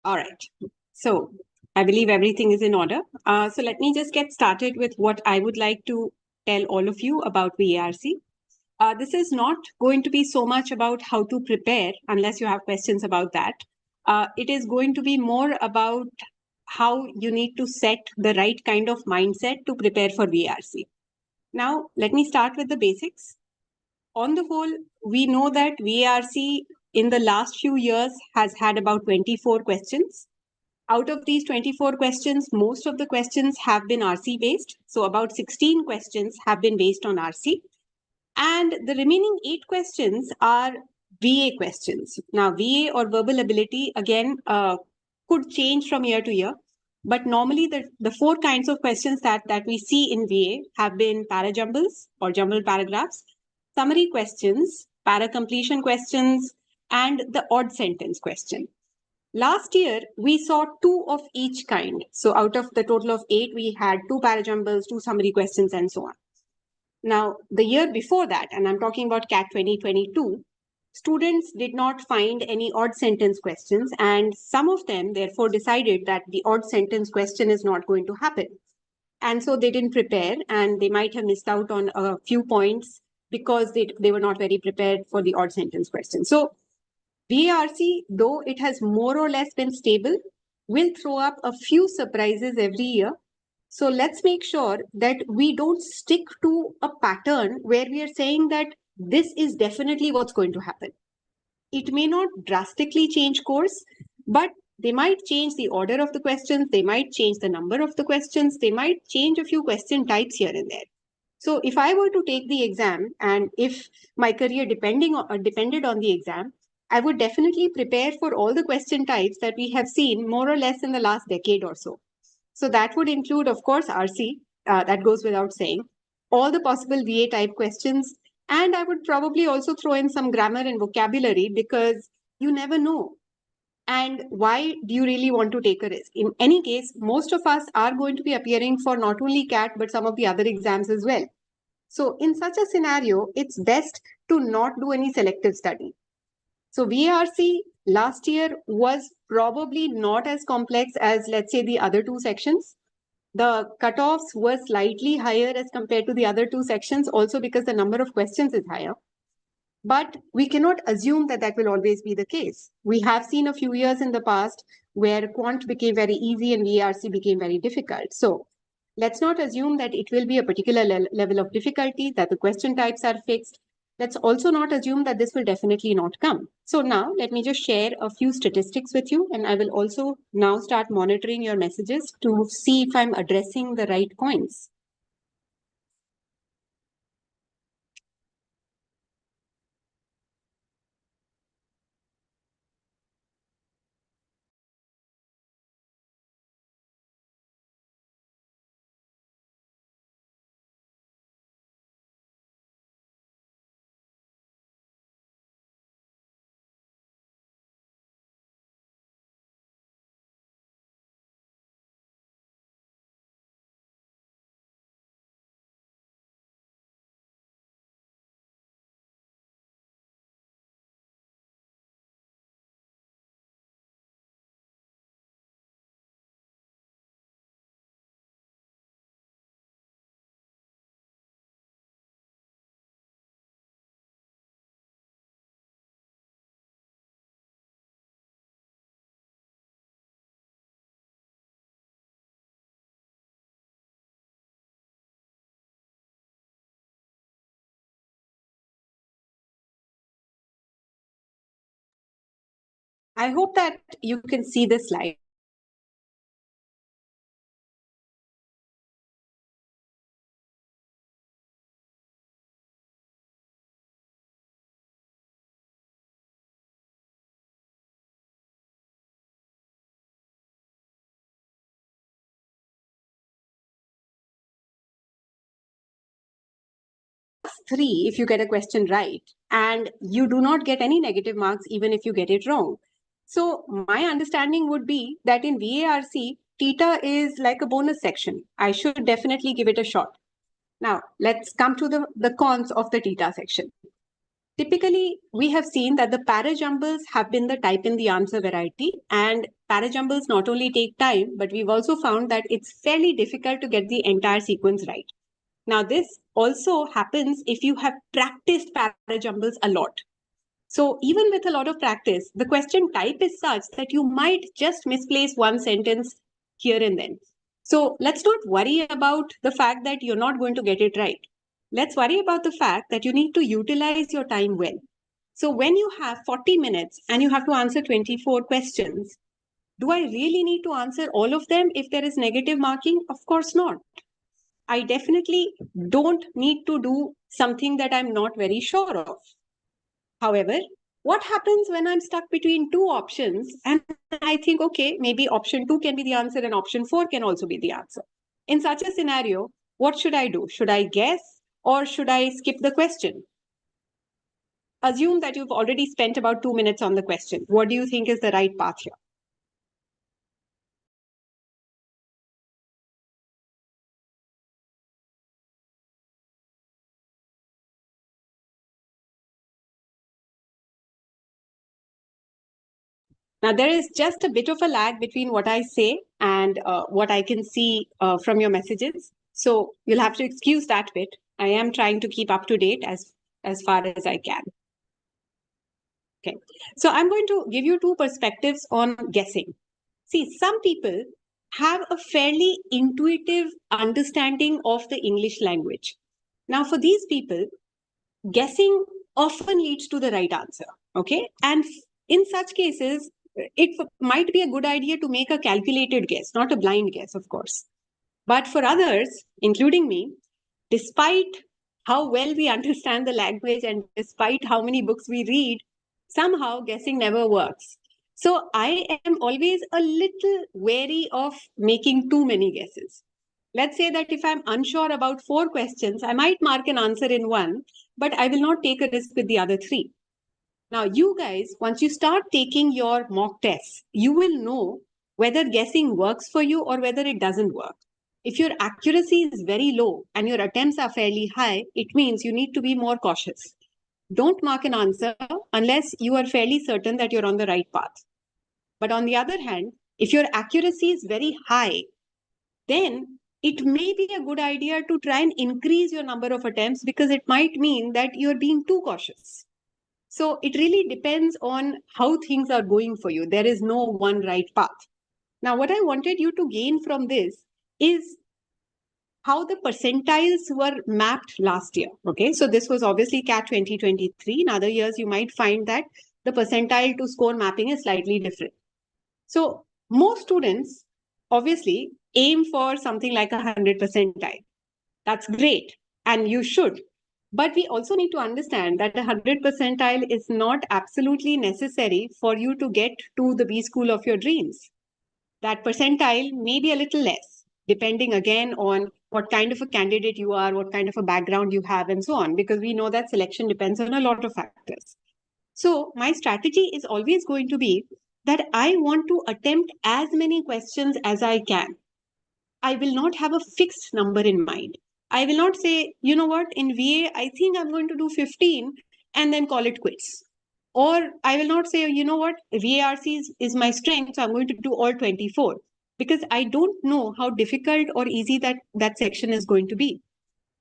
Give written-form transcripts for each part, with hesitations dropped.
All right. So I believe everything is in order. So let me just get started with what I would like to tell all of you about VARC. This is not going to be so much about how to prepare, unless you have questions about that. It is going to be more about how you need to set the right kind of mindset to prepare for VARC. Now, let me start with the basics. On the whole, we know that VARC in the last few years has had about 24 questions. Out of these 24 questions, most of the questions have been RC based. So about 16 questions have been based on RC. And the remaining 8 questions are VA questions. Now, VA or verbal ability, again, could change from year to year. But normally the 4 kinds of questions that we see in VA have been para-jumbles or jumbled paragraphs, summary questions, para-completion questions, and the odd sentence question. Last year, we saw 2 of each kind. So out of the total of 8, we had 2 para-jumbles, 2 summary questions, and so on. Now, the year before that, and I'm talking about CAT 2022, students did not find any odd sentence questions, and some of them therefore decided that the odd sentence question is not going to happen. And so they didn't prepare, and they might have missed out on a few points because they were not very prepared for the odd sentence question. So VARC, though it has more or less been stable, will throw up a few surprises every year. So let's make sure that we don't stick to a pattern where we are saying that this is definitely what's going to happen. It may not drastically change course, but they might change the order of the questions, they might change the number of the questions, they might change a few question types here and there. So if I were to take the exam, and if my career depended on the exam, I would definitely prepare for all the question types that we have seen more or less in the last decade or so. So that would include, of course, RC, that goes without saying, all the possible VA type questions, and I would probably also throw in some grammar and vocabulary because you never know. And why do you really want to take a risk? In any case, most of us are going to be appearing for not only CAT, but some of the other exams as well. So in such a scenario, it's best to not do any selective study. So VARC last year was probably not as complex as, let's say, the other 2 sections. The cutoffs were slightly higher as compared to the other 2 sections, also because the number of questions is higher. But we cannot assume that that will always be the case. We have seen a few years in the past where quant became very easy and VARC became very difficult. So let's not assume that it will be a particular level of difficulty, that the question types are fixed. Let's also not assume that this will definitely not come. So now let me just share a few statistics with you, and I will also now start monitoring your messages to see if I'm addressing the right points. I hope that you can see this slide. Three if you get a question right, and you do not get any negative marks even if you get it wrong. So my understanding would be that in VARC, theta is like a bonus section. I should definitely give it a shot. Now, let's come to the cons of the theta section. Typically, we have seen that the para-jumbles have been the type in the answer variety, and parajumbles not only take time, but we've also found that it's fairly difficult to get the entire sequence right. Now, this also happens if you have practiced parajumbles a lot. So even with a lot of practice, the question type is such that you might just misplace one sentence here and then. So let's not worry about the fact that you're not going to get it right. Let's worry about the fact that you need to utilize your time well. So when you have 40 minutes and you have to answer 24 questions, do I really need to answer all of them if there is negative marking? Of course not. I definitely don't need to do something that I'm not very sure of. However, what happens when I'm stuck between two options and I think, okay, maybe option 2 can be the answer and option 4 can also be the answer? In such a scenario, what should I do? Should I guess or should I skip the question? Assume that you've already spent about 2 minutes on the question. What do you think is the right path here? Now, there is just a bit of a lag between what I say and what I can see from your messages. So you'll have to excuse that bit. I am trying to keep up to date as far as I can. Okay, so I'm going to give you two perspectives on guessing. See, some people have a fairly intuitive understanding of the English language. Now, for these people, guessing often leads to the right answer. Okay, and in such cases, it might be a good idea to make a calculated guess, not a blind guess, of course. But for others, including me, despite how well we understand the language and despite how many books we read, somehow guessing never works. So I am always a little wary of making too many guesses. Let's say that if I'm unsure about 4 questions, I might mark an answer in one, but I will not take a risk with the other 3. Now, you guys, once you start taking your mock tests, you will know whether guessing works for you or whether it doesn't work. If your accuracy is very low and your attempts are fairly high, it means you need to be more cautious. Don't mark an answer unless you are fairly certain that you're on the right path. But on the other hand, if your accuracy is very high, then it may be a good idea to try and increase your number of attempts because it might mean that you're being too cautious. So it really depends on how things are going for you. There is no one right path. Now, what I wanted you to gain from this is how the percentiles were mapped last year. Okay, so this was obviously CAT 2023. In other years, you might find that the percentile to score mapping is slightly different. So most students obviously aim for something like 100 percentile. That's great, and you should. But we also need to understand that 100 percentile is not absolutely necessary for you to get to the B school of your dreams. That percentile may be a little less, depending again on what kind of a candidate you are, what kind of a background you have, and so on, because we know that selection depends on a lot of factors. So my strategy is always going to be that I want to attempt as many questions as I can. I will not have a fixed number in mind. I will not say, you know what, in VA, I think I'm going to do 15 and then call it quits. Or I will not say, you know what, VARC is my strength, so I'm going to do all 24. Because I don't know how difficult or easy that section is going to be.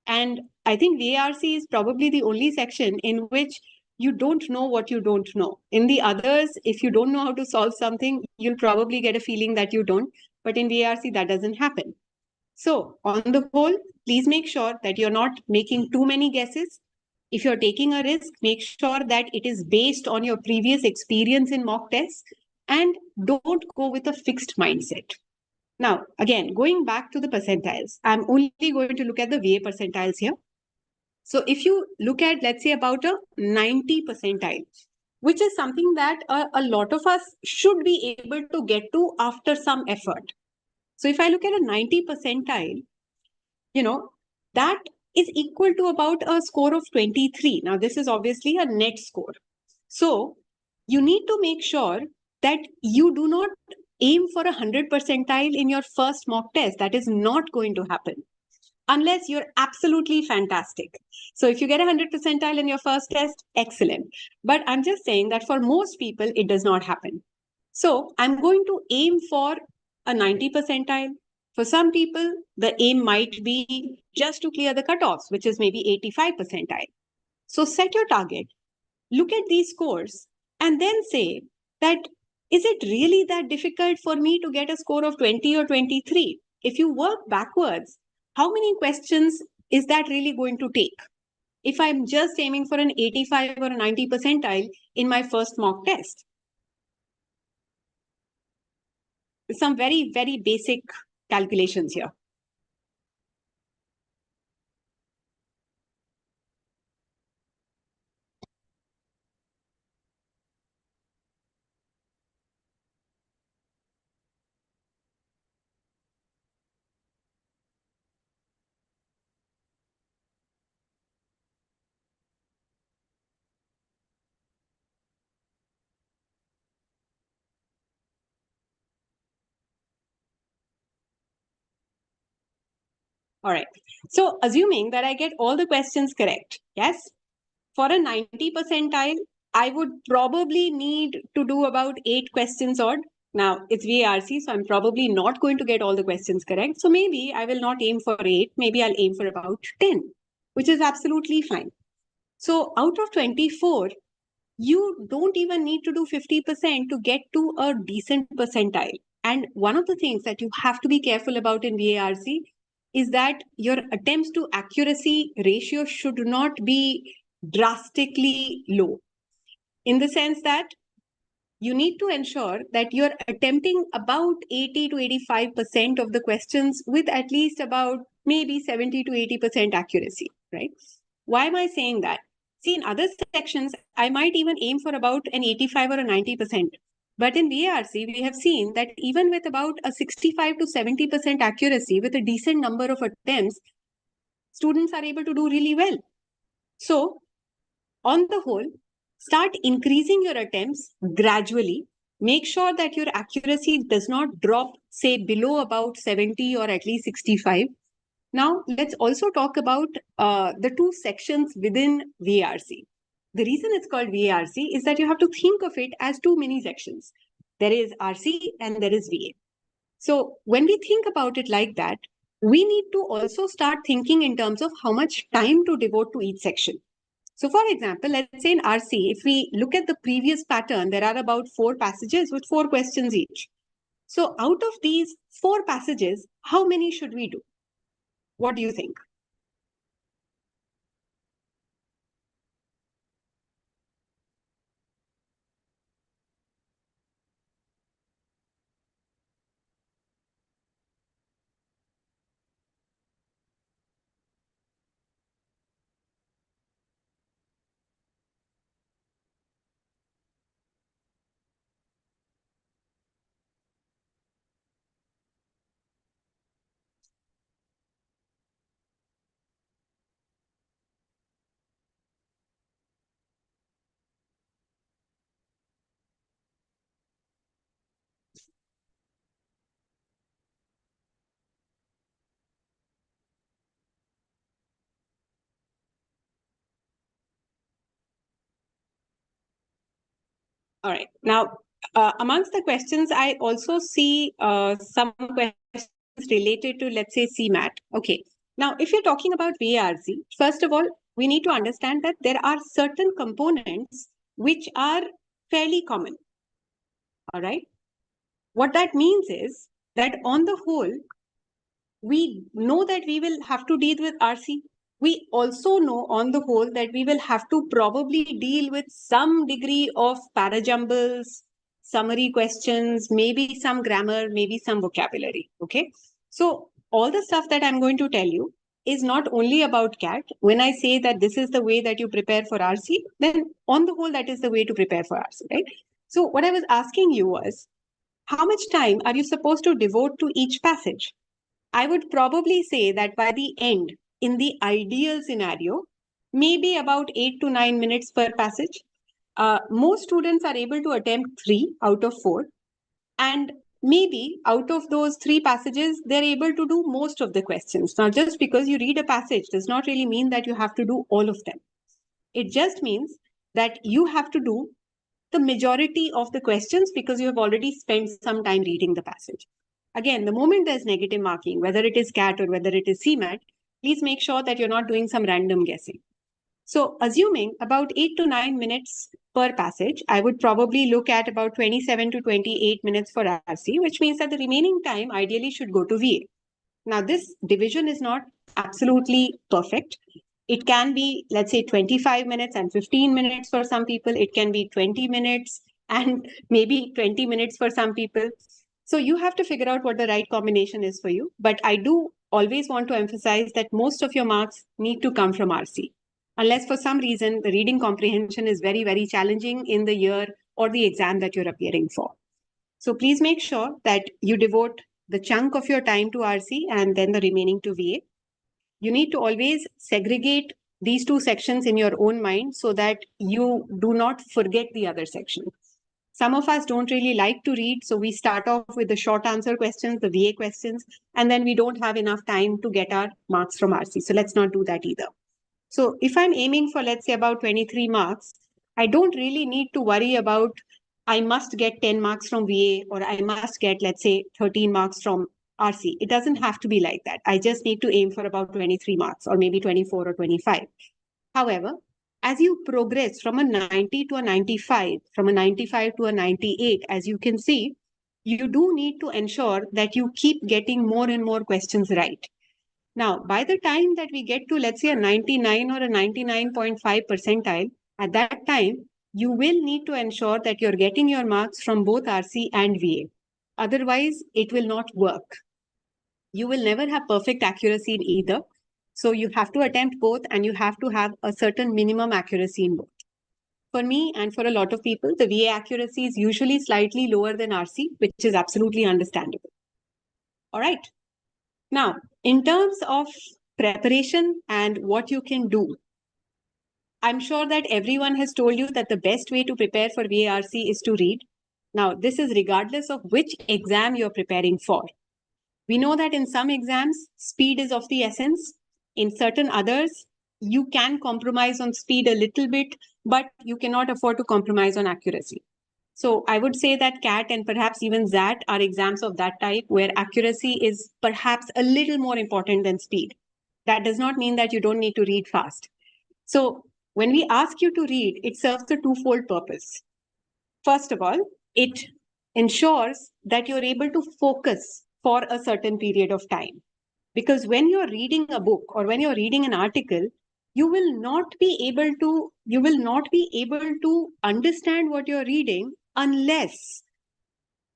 And I think VARC is probably the only section in which you don't know what you don't know. In the others, if you don't know how to solve something, you'll probably get a feeling that you don't. But in VARC, that doesn't happen. So on the whole, please make sure that you're not making too many guesses. If you're taking a risk, make sure that it is based on your previous experience in mock tests and don't go with a fixed mindset. Now, again, going back to the percentiles, I'm only going to look at the VA percentiles here. So if you look at, let's say, about a 90 percentile, which is something that a lot of us should be able to get to after some effort. So if I look at a 90 percentile, that is equal to about a score of 23. Now, this is obviously a net score. So you need to make sure that you do not aim for 100 percentile in your first mock test. That is not going to happen unless you're absolutely fantastic. So if you get 100 percentile in your first test, excellent. But I'm just saying that for most people, it does not happen. So I'm going to aim for a 90 percentile. For some people, the aim might be just to clear the cutoffs, which is maybe 85 percentile. So set your target, look at these scores, and then say that, is it really that difficult for me to get a score of 20 or 23? If you work backwards, how many questions is that really going to take? If I'm just aiming for an 85 or a 90 percentile in my first mock test. Some very, very basic calculations here. All right. So assuming that I get all the questions correct, yes, for a 90 percentile, I would probably need to do about 8 questions odd. Now, it's VARC, so I'm probably not going to get all the questions correct. So maybe I will not aim for 8, maybe I'll aim for about 10, which is absolutely fine. So out of 24, you don't even need to do 50% to get to a decent percentile. And one of the things that you have to be careful about in VARC is that your attempts to accuracy ratio should not be drastically low, in the sense that you need to ensure that you're attempting about 80 to 85% of the questions with at least about maybe 70 to 80% accuracy, right? Why am I saying that? See, in other sections, I might even aim for about an 85 or a 90%. But in VARC, we have seen that even with about a 65 to 70% accuracy, with a decent number of attempts, students are able to do really well. So, on the whole, start increasing your attempts gradually. Make sure that your accuracy does not drop, say, below about 70 or at least 65. Now, let's also talk about the two sections within VARC. The reason it's called VARC is that you have to think of it as two mini sections. There is RC and there is VA. So when we think about it like that, we need to also start thinking in terms of how much time to devote to each section. So for example, let's say in RC, if we look at the previous pattern, there are about 4 passages with 4 questions each. So out of these 4 passages, how many should we do? What do you think? All right. Now, amongst the questions, I also see some questions related to, let's say, CMAT. Okay. Now, if you're talking about VARC, first of all, we need to understand that there are certain components which are fairly common. All right. What that means is that on the whole, we know that we will have to deal with RC. We also know on the whole that we will have to probably deal with some degree of parajumbles, summary questions, maybe some grammar, maybe some vocabulary. Okay. So all the stuff that I'm going to tell you is not only about CAT. When I say that this is the way that you prepare for RC, then on the whole, that is the way to prepare for RC, right? So what I was asking you was, how much time are you supposed to devote to each passage? I would probably say that by the end, in the ideal scenario, maybe about 8 to 9 minutes per passage. Most students are able to attempt 3 out of 4. And maybe out of those 3 passages, they're able to do most of the questions. Now, just because you read a passage does not really mean that you have to do all of them. It just means that you have to do the majority of the questions because you have already spent some time reading the passage. Again, the moment there's negative marking, whether it is CAT or whether it is CMAT, please make sure that you're not doing some random guessing. So assuming about 8 to 9 minutes per passage, I would probably look at about 27 to 28 minutes for RC, which means that the remaining time ideally should go to VA. Now, this division is not absolutely perfect. It can be, let's say, 25 minutes and 15 minutes for some people. It can be 20 minutes and maybe 20 minutes for some people. So you have to figure out what the right combination is for you. But I do always want to emphasize that most of your marks need to come from RC. Unless for some reason the reading comprehension is very, very challenging in the year or the exam that you're appearing for. So please make sure that you devote the chunk of your time to RC and then the remaining to VA. You need to always segregate these two sections in your own mind so that you do not forget the other section. Some of us don't really like to read, so we start off with the short answer questions, the VA questions, and then we don't have enough time to get our marks from RC. So let's not do that either. So if I'm aiming for, let's say, about 23 marks, I don't really need to worry about I must get 10 marks from VA or I must get, let's say, 13 marks from RC. It doesn't have to be like that. I just need to aim for about 23 marks or maybe 24 or 25. However, as you progress from a 90 to a 95, from a 95 to a 98, as you can see, you do need to ensure that you keep getting more and more questions right. Now, by the time that we get to, let's say, a 99 or a 99.5 percentile, at that time, you will need to ensure that you're getting your marks from both RC and VA. Otherwise, it will not work. You will never have perfect accuracy in either. So you have to attempt both and you have to have a certain minimum accuracy in both. For me and for a lot of people, the VA accuracy is usually slightly lower than RC, which is absolutely understandable. All right. Now, in terms of preparation and what you can do, I'm sure that everyone has told you that the best way to prepare for VARC is to read. Now, this is regardless of which exam you're preparing for. We know that in some exams, speed is of the essence. In certain others, you can compromise on speed a little bit, but you cannot afford to compromise on accuracy. So I would say that CAT and perhaps even XAT are exams of that type where accuracy is perhaps a little more important than speed. That does not mean that you don't need to read fast. So when we ask you to read, it serves a twofold purpose. First of all, it ensures that you're able to focus for a certain period of time. Because when you're reading a book or when you're reading an article, you will not be able to understand what you're reading unless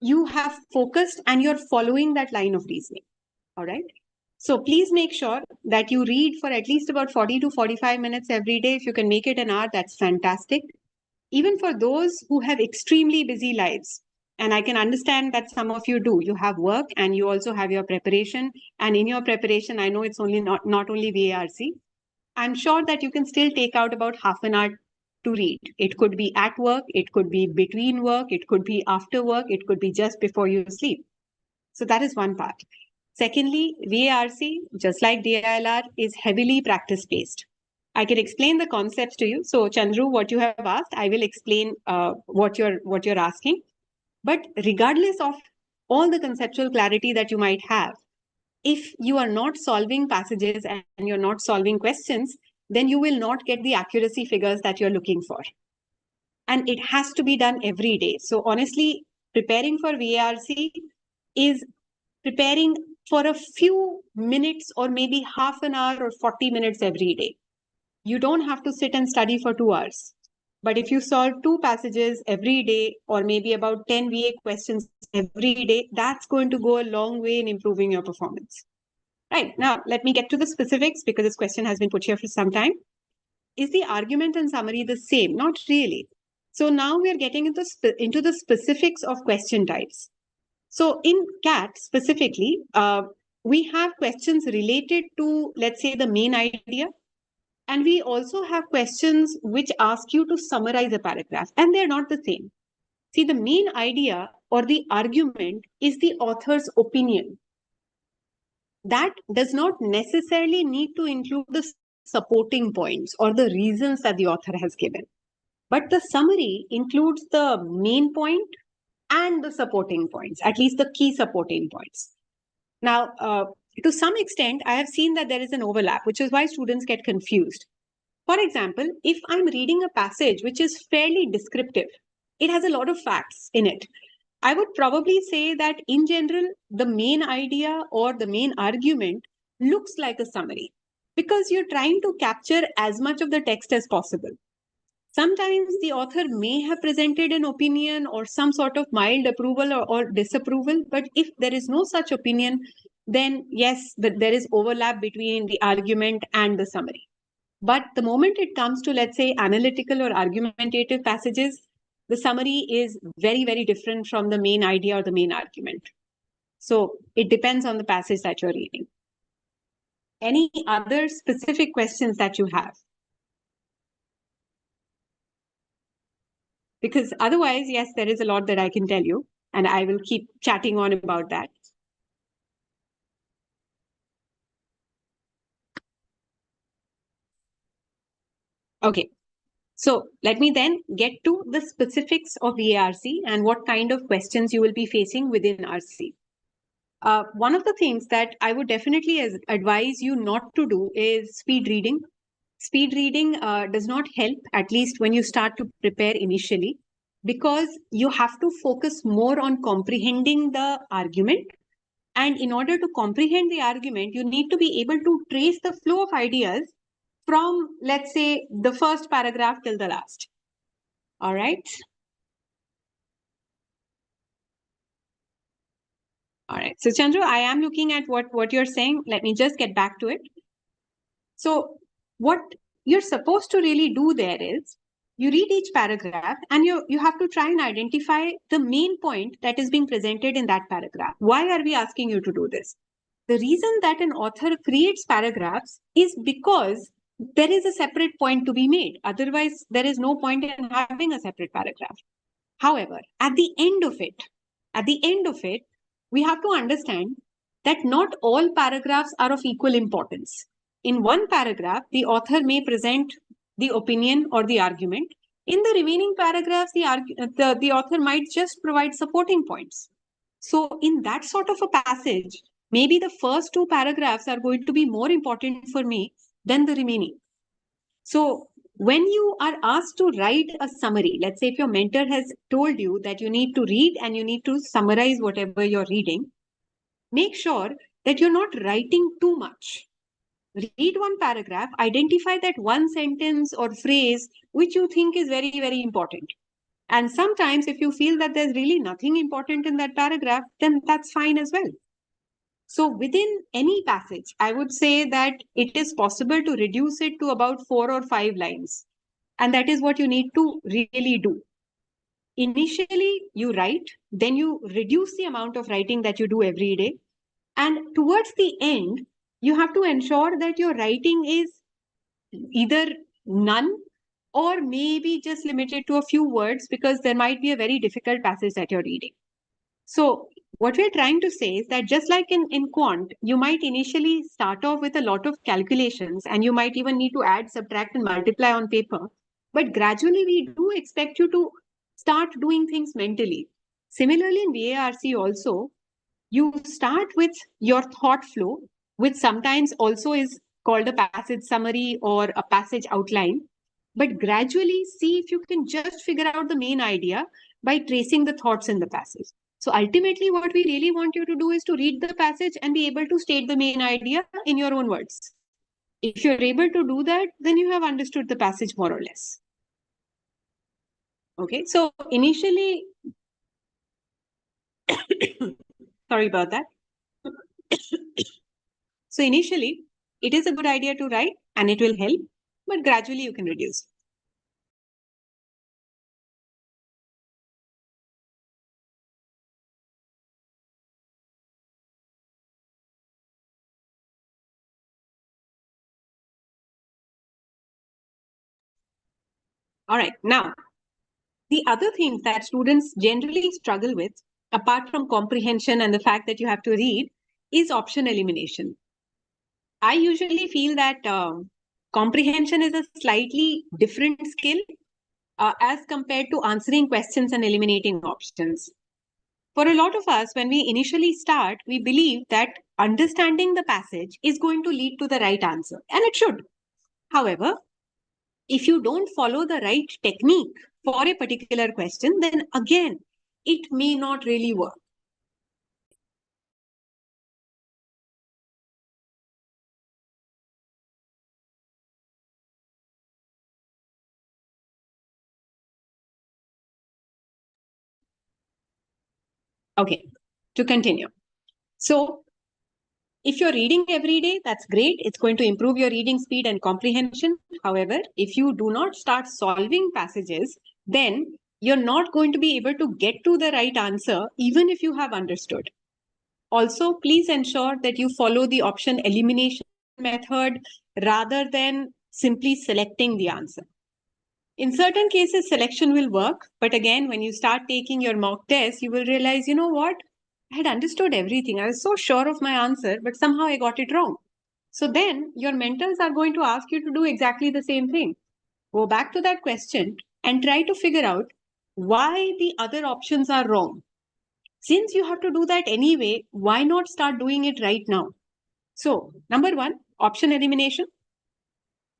you have focused and you're following that line of reasoning. All right. So please make sure that you read for at least about 40 to 45 minutes every day. If you can make it an hour, that's fantastic. Even for those who have extremely busy lives, and I can understand that some of you do, you have work and you also have your preparation. And in your preparation, I know it's only not only VARC. I'm sure that you can still take out about half an hour to read. It could be at work, it could be between work, it could be after work, it could be just before you sleep. So that is one part. Secondly, VARC, just like DILR, is heavily practice-based. I can explain the concepts to you. So Chandru, what you have asked, I will explain what you're asking. But regardless of all the conceptual clarity that you might have, if you are not solving passages and you're not solving questions, then you will not get the accuracy figures that you're looking for. And it has to be done every day. So honestly, preparing for VARC is preparing for a few minutes or maybe half an hour or 40 minutes every day. You don't have to sit and study for 2 hours. But if you solve 2 passages every day or maybe about 10 VA questions every day, that's going to go a long way in improving your performance. Right, now let me get to the specifics because this question has been put here for some time. Is the argument and summary the same? Not really. So now we are getting into the specifics of question types. So in CAT specifically, we have questions related to, let's say, the main idea. And we also have questions which ask you to summarize a paragraph, and they're not the same. See, the main idea or the argument is the author's opinion. That does not necessarily need to include the supporting points or the reasons that the author has given. But the summary includes the main point and the supporting points, at least the key supporting points. Now, to some extent, I have seen that there is an overlap, which is why students get confused. For example, if I'm reading a passage which is fairly descriptive, it has a lot of facts in it. I would probably say that in general, the main idea or the main argument looks like a summary because you're trying to capture as much of the text as possible. Sometimes the author may have presented an opinion or some sort of mild approval or disapproval, but if there is no such opinion, then yes, there is overlap between the argument and the summary. But the moment it comes to, let's say, analytical or argumentative passages, the summary is very, very different from the main idea or the main argument. So it depends on the passage that you're reading. Any other specific questions that you have? Because otherwise, yes, there is a lot that I can tell you, and I will keep chatting on about that. Okay, so let me then get to the specifics of VARC and what kind of questions you will be facing within RC. One of the things that I would definitely advise you not to do is speed reading. Speed reading does not help, at least when you start to prepare initially, because you have to focus more on comprehending the argument. And in order to comprehend the argument, you need to be able to trace the flow of ideas from, let's say, the first paragraph till the last. All right. All right. So, Chandru, I am looking at what you're saying. Let me just get back to it. So, what you're supposed to really do there is you read each paragraph and you have to try and identify the main point that is being presented in that paragraph. Why are we asking you to do this? The reason that an author creates paragraphs is because there is a separate point to be made. Otherwise, there is no point in having a separate paragraph. However, at the end of it, we have to understand that not all paragraphs are of equal importance. In one paragraph, the author may present the opinion or the argument. In the remaining paragraphs, the author might just provide supporting points. So in that sort of a passage, maybe the first two paragraphs are going to be more important for me than the remaining. So when you are asked to write a summary, let's say if your mentor has told you that you need to read and you need to summarize whatever you're reading, make sure that you're not writing too much. Read one paragraph, identify that one sentence or phrase which you think is very, very important. And sometimes if you feel that there's really nothing important in that paragraph, then that's fine as well. So within any passage, I would say that it is possible to reduce it to about 4 or 5 lines. And that is what you need to really do. Initially, you write, then you reduce the amount of writing that you do every day. And towards the end, you have to ensure that your writing is either none or maybe just limited to a few words because there might be a very difficult passage that you're reading. So what we're trying to say is that just like in quant, you might initially start off with a lot of calculations and you might even need to add, subtract and multiply on paper. But gradually we do expect you to start doing things mentally. Similarly in VARC also, you start with your thought flow, which sometimes also is called a passage summary or a passage outline. But gradually see if you can just figure out the main idea by tracing the thoughts in the passage. So ultimately, what we really want you to do is to read the passage and be able to state the main idea in your own words. If you're able to do that, then you have understood the passage more or less. Okay, so initially, sorry about that. So initially, it is a good idea to write and it will help, but gradually you can reduce. All right, now, the other things that students generally struggle with, apart from comprehension and the fact that you have to read, is option elimination. I usually feel that comprehension is a slightly different skill as compared to answering questions and eliminating options. For a lot of us, when we initially start, we believe that understanding the passage is going to lead to the right answer, and it should. However, if you don't follow the right technique for a particular question, then again, it may not really work. Okay, to continue. So, if you're reading every day, that's great. It's going to improve your reading speed and comprehension. However, if you do not start solving passages, then you're not going to be able to get to the right answer, even if you have understood. Also, please ensure that you follow the option elimination method rather than simply selecting the answer. In certain cases, selection will work. But again, when you start taking your mock test, you will realize, you know what? I had understood everything. I was so sure of my answer, but somehow I got it wrong. So then your mentors are going to ask you to do exactly the same thing. Go back to that question and try to figure out why the other options are wrong. Since you have to do that anyway, why not start doing it right now? So, number one, option elimination.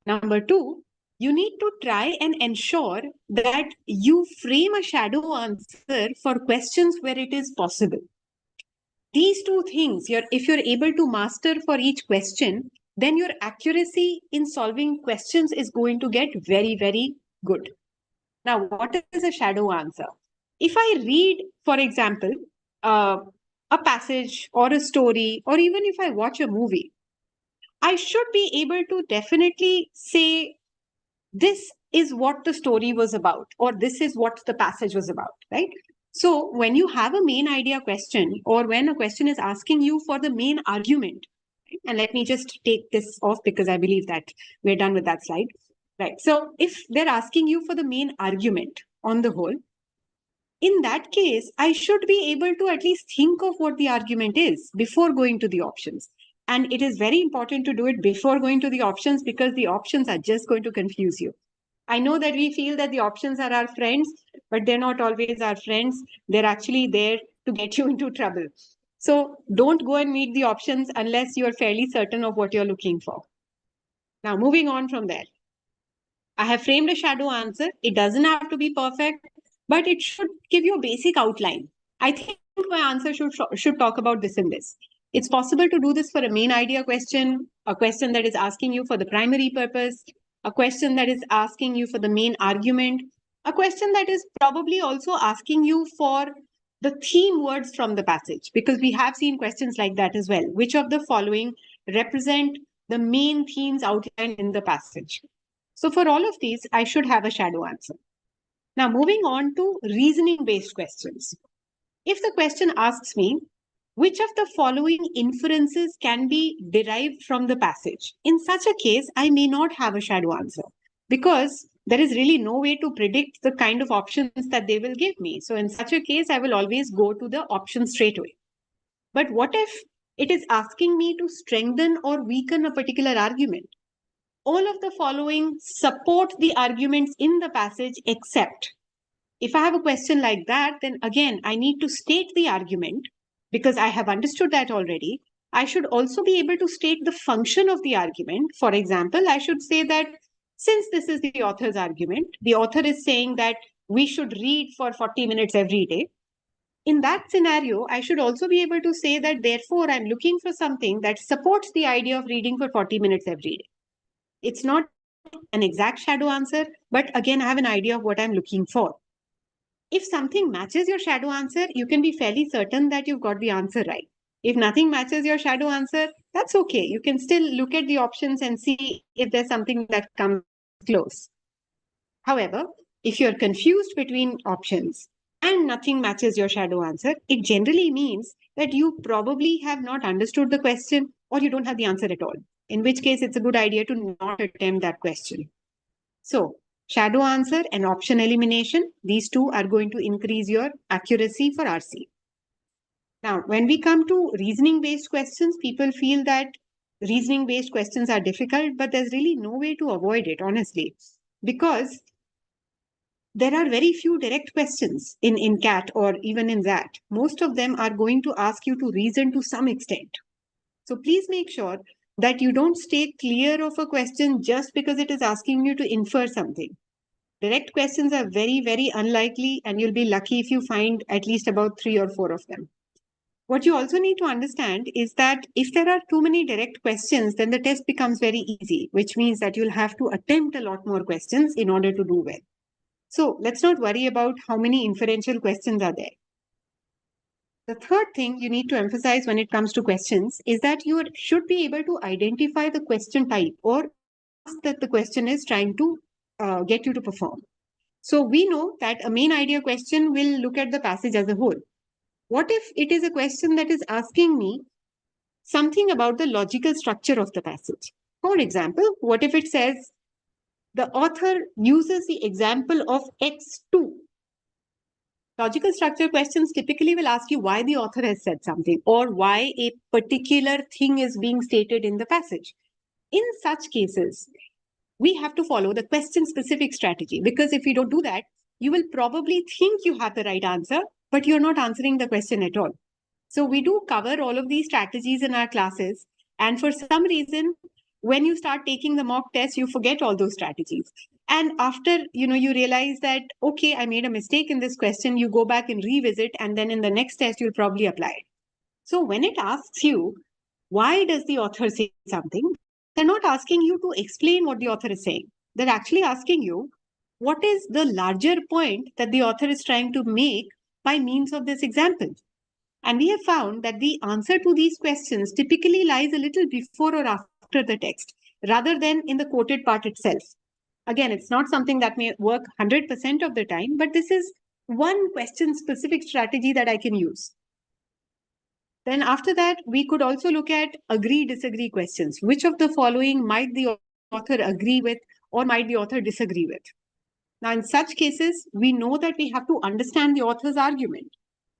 Number two, you need to try and ensure that you frame a shadow answer for questions where it is possible. These two things, if you're able to master for each question, then your accuracy in solving questions is going to get very, very good. Now, what is a shadow answer? If I read, for example, a passage or a story, or even if I watch a movie, I should be able to definitely say, this is what the story was about, or this is what the passage was about, right? So when you have a main idea question, or when a question is asking you for the main argument, right? And let me just take this off because I believe that we're done with that slide, right? So if they're asking you for the main argument on the whole, in that case, I should be able to at least think of what the argument is before going to the options. And it is very important to do it before going to the options because the options are just going to confuse you. I know that we feel that the options are our friends, but they're not always our friends. They're actually there to get you into trouble. So don't go and meet the options unless you're fairly certain of what you're looking for. Now, moving on from there. I have framed a shadow answer. It doesn't have to be perfect, but it should give you a basic outline. I think my answer should talk about this and this. It's possible to do this for a main idea question, a question that is asking you for the primary purpose, a question that is asking you for the main argument, a question that is probably also asking you for the theme words from the passage, because we have seen questions like that as well. Which of the following represent the main themes outlined in the passage? So for all of these, I should have a shadow answer. Now, moving on to reasoning-based questions. If the question asks me, which of the following inferences can be derived from the passage? In such a case, I may not have a shadow answer because there is really no way to predict the kind of options that they will give me. So in such a case, I will always go to the option straight away. But what if it is asking me to strengthen or weaken a particular argument? All of the following support the arguments in the passage except. If I have a question like that, then again, I need to state the argument because I have understood that already. I should also be able to state the function of the argument. For example, I should say that since this is the author's argument, the author is saying that we should read for 40 minutes every day. In that scenario, I should also be able to say that therefore I'm looking for something that supports the idea of reading for 40 minutes every day. It's not an exact shadow answer, but again, I have an idea of what I'm looking for. If something matches your shadow answer, you can be fairly certain that you've got the answer right. If nothing matches your shadow answer, that's okay. You can still look at the options and see if there's something that comes close. However, if you're confused between options and nothing matches your shadow answer, it generally means that you probably have not understood the question or you don't have the answer at all. In which case, it's a good idea to not attempt that question. So, shadow answer and option elimination, these two are going to increase your accuracy for RC. Now, when we come to reasoning-based questions, people feel that reasoning-based questions are difficult, but there's really no way to avoid it, honestly. Because there are very few direct questions in CAT or even in that. Most of them are going to ask you to reason to some extent. So please make sure that you don't stay clear of a question just because it is asking you to infer something. Direct questions are very, very unlikely, and you'll be lucky if you find at least about 3 or 4 of them. What you also need to understand is that if there are too many direct questions, then the test becomes very easy, which means that you'll have to attempt a lot more questions in order to do well. So let's not worry about how many inferential questions are there. The third thing you need to emphasize when it comes to questions is that you should be able to identify the question type or task that the question is trying to get you to perform. So we know that a main idea question will look at the passage as a whole. What if it is a question that is asking me something about the logical structure of the passage? For example, what if it says the author uses the example of X2? Logical structure questions typically will ask you why the author has said something or why a particular thing is being stated in the passage. In such cases, we have to follow the question specific strategy, because if you don't do that, you will probably think you have the right answer, but you're not answering the question at all. So we do cover all of these strategies in our classes. And for some reason, when you start taking the mock test, you forget all those strategies. And after, you realize that, okay, I made a mistake in this question, you go back and revisit, and then in the next test, you'll probably apply it. So when it asks you, why does the author say something? They're not asking you to explain what the author is saying. They're actually asking you, what is the larger point that the author is trying to make by means of this example? And we have found that the answer to these questions typically lies a little before or after the text, rather than in the quoted part itself. Again, it's not something that may work 100% of the time, but this is one question-specific strategy that I can use. Then after that, we could also look at agree-disagree questions. Which of the following might the author agree with or might the author disagree with? Now, in such cases, we know that we have to understand the author's argument.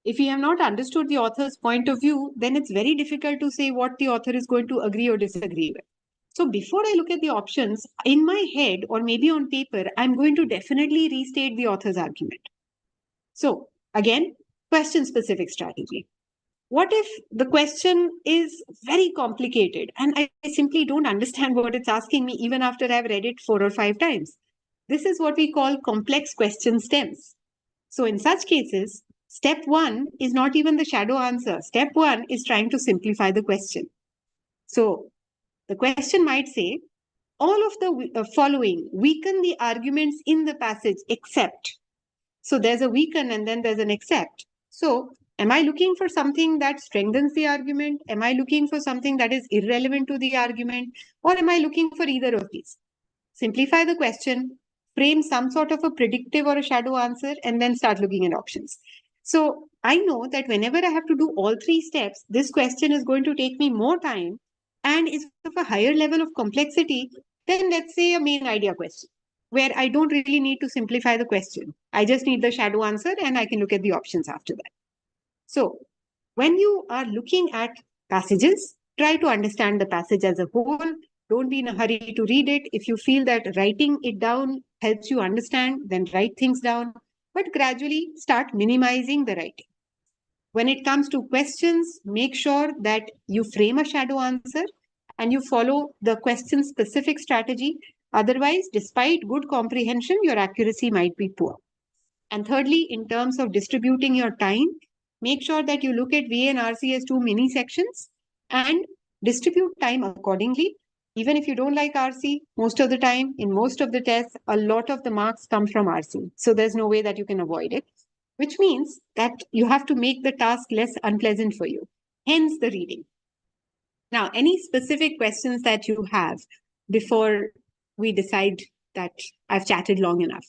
If we have not understood the author's point of view, then it's very difficult to say what the author is going to agree or disagree with. So before I look at the options, in my head or maybe on paper, I'm going to definitely restate the author's argument. So again, question-specific strategy. What if the question is very complicated and I simply don't understand what it's asking me even after I've read it 4 or 5 times? This is what we call complex question stems. So in such cases, step 1 is not even the shadow answer. Step 1 is trying to simplify the question. So the question might say, all of the following weaken the arguments in the passage except. So there's a weaken and then there's an except. So am I looking for something that strengthens the argument? Am I looking for something that is irrelevant to the argument? Or am I looking for either of these? Simplify the question, frame some sort of a predictive or a shadow answer, and then start looking at options. So I know that whenever I have to do all 3 steps, this question is going to take me more time and is of a higher level of complexity than, let's say, a main idea question, where I don't really need to simplify the question. I just need the shadow answer and I can look at the options after that. So when you are looking at passages, try to understand the passage as a whole. Don't be in a hurry to read it. If you feel that writing it down helps you understand, then write things down, but gradually start minimizing the writing. When it comes to questions, make sure that you frame a shadow answer and you follow the question-specific strategy. Otherwise, despite good comprehension, your accuracy might be poor. And thirdly, in terms of distributing your time, make sure that you look at VA and RC as 2 mini sections and distribute time accordingly. Even if you don't like RC, most of the time, in most of the tests, a lot of the marks come from RC. So there's no way that you can avoid it, which means that you have to make the task less unpleasant for you. Hence the reading. Now, any specific questions that you have before we decide that I've chatted long enough?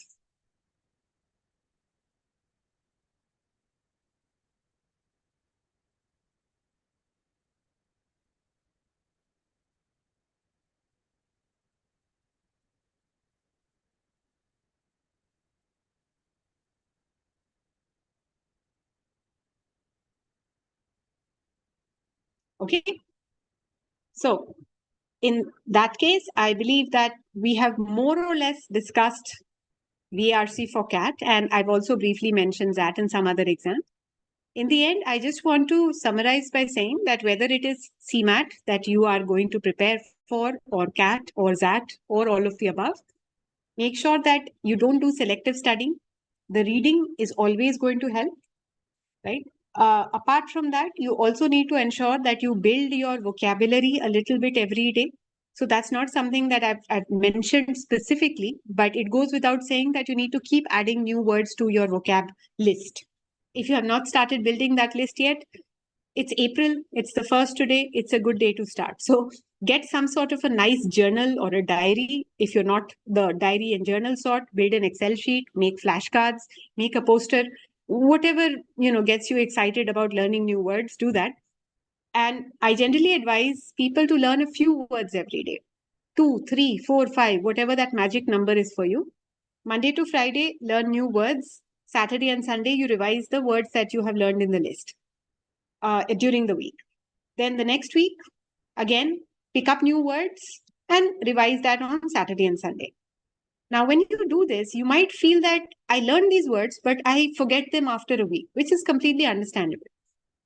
Okay. So in that case, I believe that we have more or less discussed VARC for CAT, and I've also briefly mentioned that in some other exam. In the end, I just want to summarize by saying that whether it is CMAT that you are going to prepare for, or CAT, or ZAT, or all of the above, make sure that you don't do selective studying. The reading is always going to help, right? Apart from that, you also need to ensure that you build your vocabulary a little bit every day. So that's not something that I've mentioned specifically, but it goes without saying that you need to keep adding new words to your vocab list. If you have not started building that list yet, it's April, it's the first today, it's a good day to start. So get some sort of a nice journal or a diary. If you're not the diary and journal sort, build an Excel sheet, make flashcards, make a poster, whatever gets you excited about learning new words, do that. And I generally advise people to learn a few words every day. 2, 3, 4, 5, whatever that magic number is for you. Monday to Friday, learn new words. Saturday and Sunday, you revise the words that you have learned in the list during the week. Then the next week, again, pick up new words and revise that on Saturday and Sunday. Now, when you do this, you might feel that I learned these words, but I forget them after a week, which is completely understandable.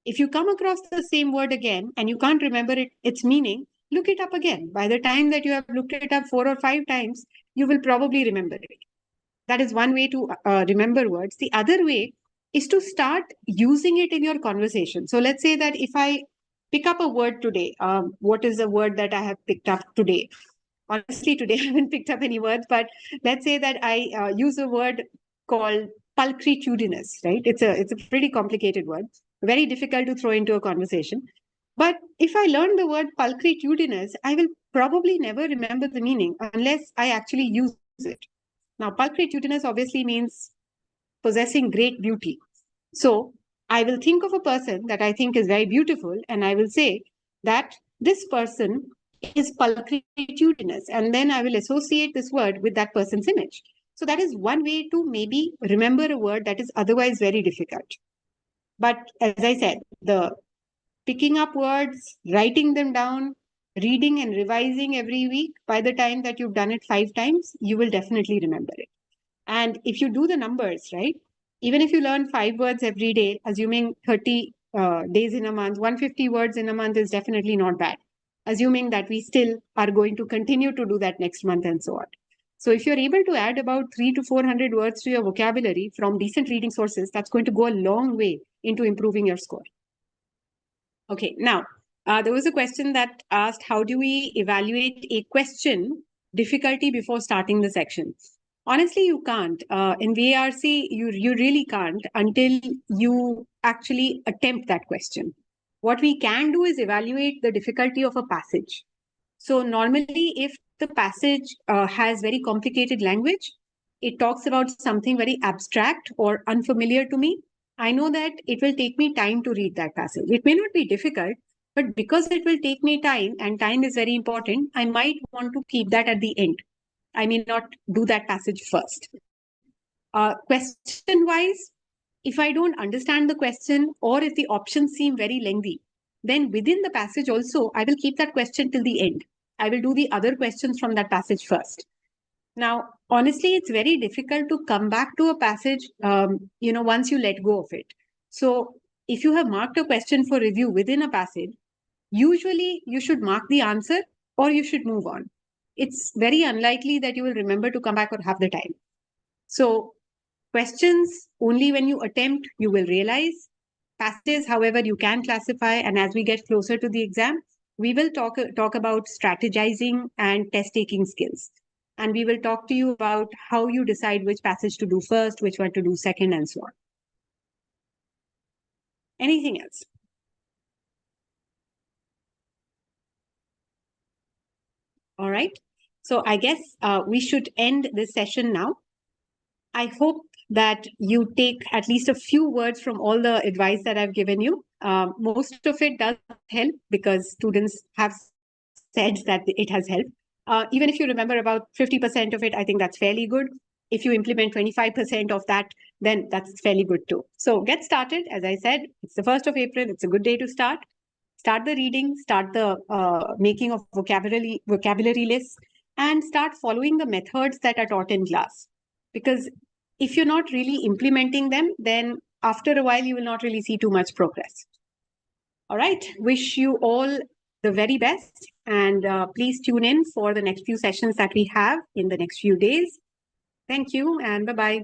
If you come across the same word again and you can't remember its meaning, look it up again. By the time that you have looked it up 4 or 5 times, you will probably remember it. That is one way to remember words. The other way is to start using it in your conversation. So let's say that if I pick up a word today, what is the word that I have picked up today? Honestly, today I haven't picked up any words, but let's say that I use a word called pulchritudinous, right? It's a pretty complicated word, very difficult to throw into a conversation. But if I learn the word pulchritudinous, I will probably never remember the meaning unless I actually use it. Now, pulchritudinous obviously means possessing great beauty. So I will think of a person that I think is very beautiful, and I will say that this person is pulchritudinous, and then I will associate this word with that person's image. So that is one way to maybe remember a word that is otherwise very difficult. But as I said, the picking up words, writing them down, reading and revising every week, by the time that you've done it 5 times, you will definitely remember it. And if you do the numbers, right, even if you learn 5 words every day, assuming 30 days in a month, 150 words in a month is definitely not bad, assuming that we still are going to continue to do that next month and so on. So if you're able to add about 300 to 400 words to your vocabulary from decent reading sources, that's going to go a long way into improving your score. Okay, now, there was a question that asked, how do we evaluate a question difficulty before starting the section? Honestly, you can't. In VARC, you really can't until you actually attempt that question. What we can do is evaluate the difficulty of a passage. So normally, if the passage has very complicated language, it talks about something very abstract or unfamiliar to me, I know that it will take me time to read that passage. It may not be difficult, but because it will take me time, and time is very important, I might want to keep that at the end. I may not do that passage first. Question-wise, if I don't understand the question or if the options seem very lengthy, then within the passage also, I will keep that question till the end. I will do the other questions from that passage first. Now, honestly, it's very difficult to come back to a passage, once you let go of it. So if you have marked a question for review within a passage, usually you should mark the answer or you should move on. It's very unlikely that you will remember to come back or have the time. So questions, only when you attempt, you will realize. Passages, however, you can classify. And as we get closer to the exam, we will talk about strategizing and test-taking skills. And we will talk to you about how you decide which passage to do first, which one to do second, and so on. Anything else? All right. So I guess we should end this session now. I hope that you take at least a few words from all the advice that I've given you. Most of it does help because students have said that it has helped. Even if you remember about 50% of it, I think that's fairly good. If you implement 25% of that, then that's fairly good too. So get started. As I said, it's the 1st of April. It's a good day to start. Start the reading, start the making of vocabulary lists, and start following the methods that are taught in class. because if you're not really implementing them, then after a while, you will not really see too much progress. All right. Wish you all the very best. And please tune in for the next few sessions that we have in the next few days. Thank you and bye-bye.